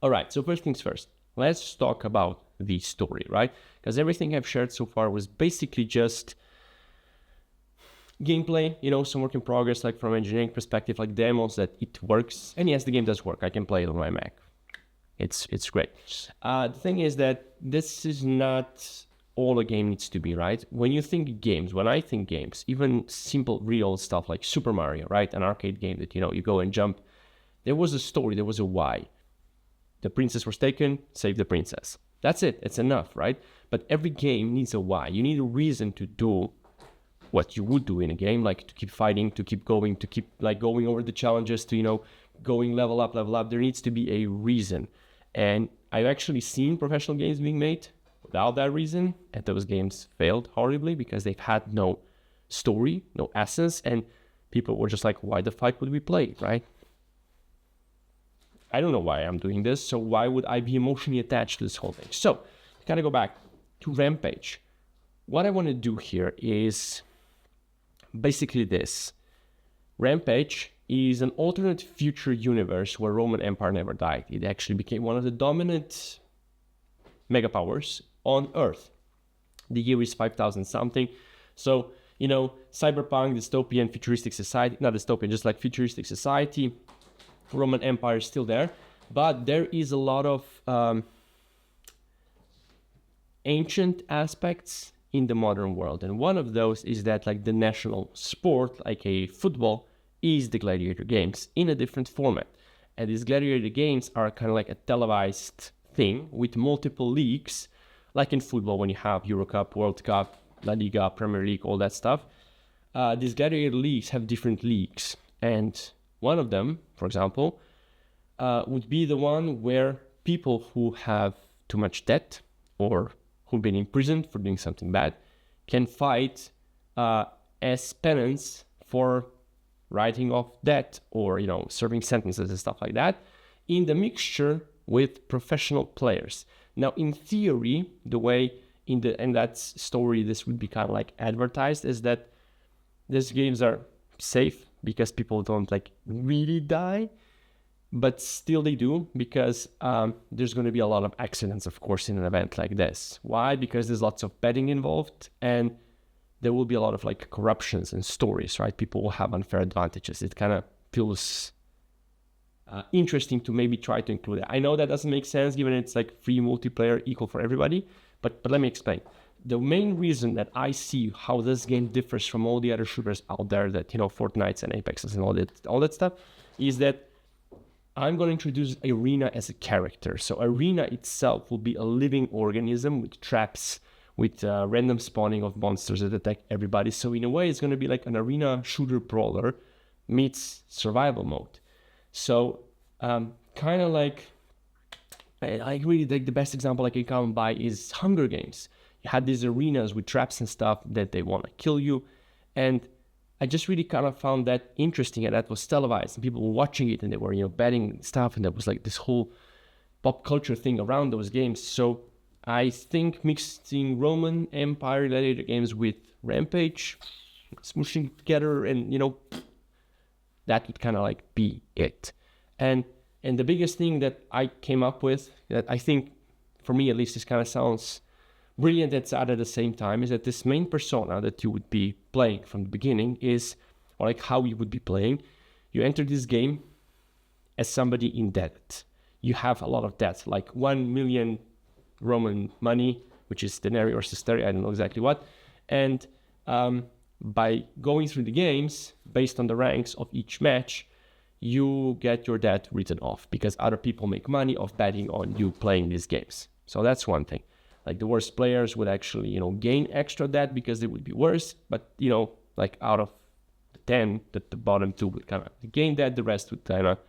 All right, so first things first, let's talk about the story, right? Because everything I've shared so far was basically just gameplay, some work in progress, like from engineering perspective, like demos that it works. And yes, the game does work. I can play it on my Mac. It's great. The thing is that this is not all a game needs to be, right? When you think games, when I think games, even simple real stuff like Super Mario, right? An arcade game that, you go and jump. There was a story, there was a why. The princess was taken, save the princess. That's it, it's enough, right? But every game needs a why. You need a reason to do what you would do in a game, like to keep fighting, to keep going, to keep like going over the challenges, to, going level up. There needs to be a reason. And I've actually seen professional games being made without that reason, and those games failed horribly because they've had no story, no essence, and people were just like, why the fuck would we play it, right? I don't know why I'm doing this, so why would I be emotionally attached to this whole thing? So, kind of go back to Rampage. What I want to do here is basically this. Rampage is an alternate future universe where Roman Empire never died. It actually became one of the dominant megapowers on Earth. The year is 5,000 something. So, cyberpunk, dystopian, futuristic society, not dystopian, just like futuristic society. Roman Empire is still there, but there is a lot of ancient aspects in the modern world. And one of those is that like the national sport, like a football, is the gladiator games in a different format. And these gladiator games are kind of like a televised thing with multiple leagues, like in football when you have Euro Cup, World Cup, La Liga, Premier League, all that stuff. These gladiator leagues have different leagues. And one of them, for example, would be the one where people who have too much debt or who've been imprisoned for doing something bad can fight as penance for writing off debt or, serving sentences and stuff like that in the mixture with professional players. Now, in theory, the way in that story this would be kind of like advertised is that these games are safe because people don't like really die, but still they do because there's going to be a lot of accidents, of course, in an event like this. Why? Because there's lots of betting involved and there will be a lot of like corruptions and stories, right? People will have unfair advantages. It kind of feels interesting to maybe try to include it. I know that doesn't make sense given it's like free multiplayer equal for everybody, but let me explain. The main reason that I see how this game differs from all the other shooters out there that, Fortnites and Apexes and all that stuff is that I'm going to introduce Arena as a character. So Arena itself will be a living organism with traps, with random spawning of monsters that attack everybody. So in a way, it's going to be like an arena shooter brawler meets survival mode. So kind of like, I really think the best example I can come by is Hunger Games. You had these arenas with traps and stuff that they want to kill you. And I just really kind of found that interesting, and that was televised and people were watching it and they were, betting stuff, and there was like this whole pop culture thing around those games. So I think mixing Roman Empire gladiator games with Rampage, smooshing together, and that would kind of like be it. And the biggest thing that I came up with that I think, for me at least, this kind of sounds brilliant and sad at the same time, is that this main persona that you would be playing from the beginning is, or like how you would be playing, you enter this game as somebody in debt. You have a lot of debt, like 1 million Roman money, which is denarii or sestertii, I don't know exactly what. And by going through the games, based on the ranks of each match, you get your debt written off because other people make money off betting on you playing these games. So that's one thing. Like the worst players would actually, gain extra debt because they would be worse. But, like out of the 10, the bottom two would kind of gain debt. The rest would kind of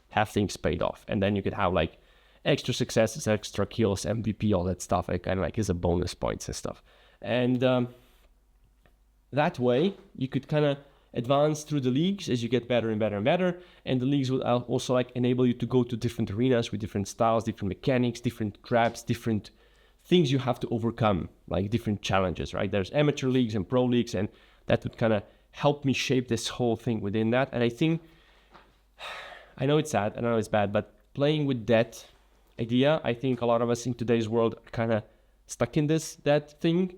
have things paid off. And then you could have like extra successes, extra kills, MVP, all that stuff. It kind of like is a bonus points and stuff. And that way you could kind of advance through the leagues as you get better and better and better. And the leagues will also like enable you to go to different arenas with different styles, different mechanics, different traps, different things you have to overcome, like different challenges, right? There's amateur leagues and pro leagues, and that would kind of help me shape this whole thing within that. And I think, I know it's sad, I know it's bad, but playing with debt idea. I think a lot of us in today's world are kind of stuck in that thing.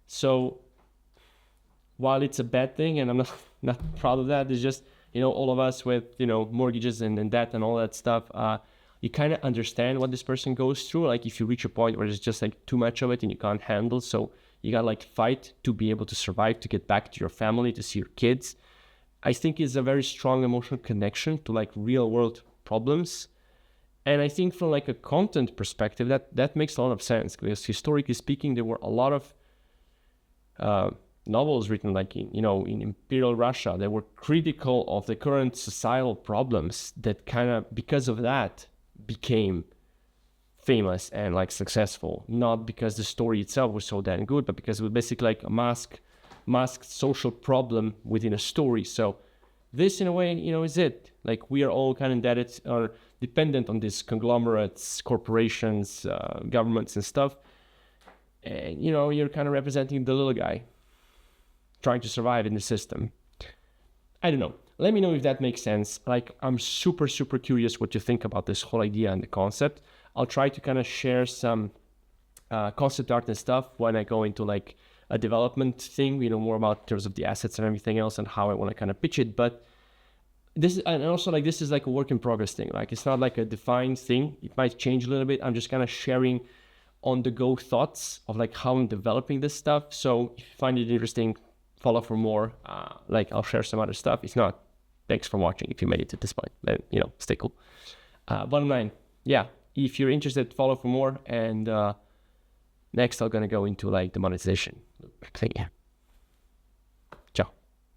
So while it's a bad thing, and I'm not proud of that, it's just, all of us with, mortgages and debt and all that stuff, you kind of understand what this person goes through. Like if you reach a point where it's just like too much of it and you can't handle, so you gotta like fight to be able to survive, to get back to your family, to see your kids. I think it's a very strong emotional connection to like real world problems. And I think from like a content perspective, that makes a lot of sense, because historically speaking, there were a lot of novels written like in Imperial Russia. They were critical of the current societal problems that kind of, because of that, became famous and like successful. Not because the story itself was so damn good, but because it was basically like a masked social problem within a story. So this, in a way, is it. Like we are all kind of indebted or dependent on these conglomerates, corporations, governments and stuff. And, you're kind of representing the little guy trying to survive in the system. I don't know. Let me know if that makes sense. Like, I'm super, super curious what you think about this whole idea and the concept. I'll try to kind of share some concept art and stuff when I go into like a development thing, more about in terms of the assets and everything else and how I want to kind of pitch it. But this is like a work in progress thing. Like, it's not like a defined thing. It might change a little bit. I'm just kind of sharing on the go thoughts of like how I'm developing this stuff. So if you find it interesting, follow for more. Like I'll share some other stuff. If not, thanks for watching. If you made it to this point, then, stay cool. Bottom line, yeah, if you're interested, follow for more. And next I'm going to go into like the monetization thing.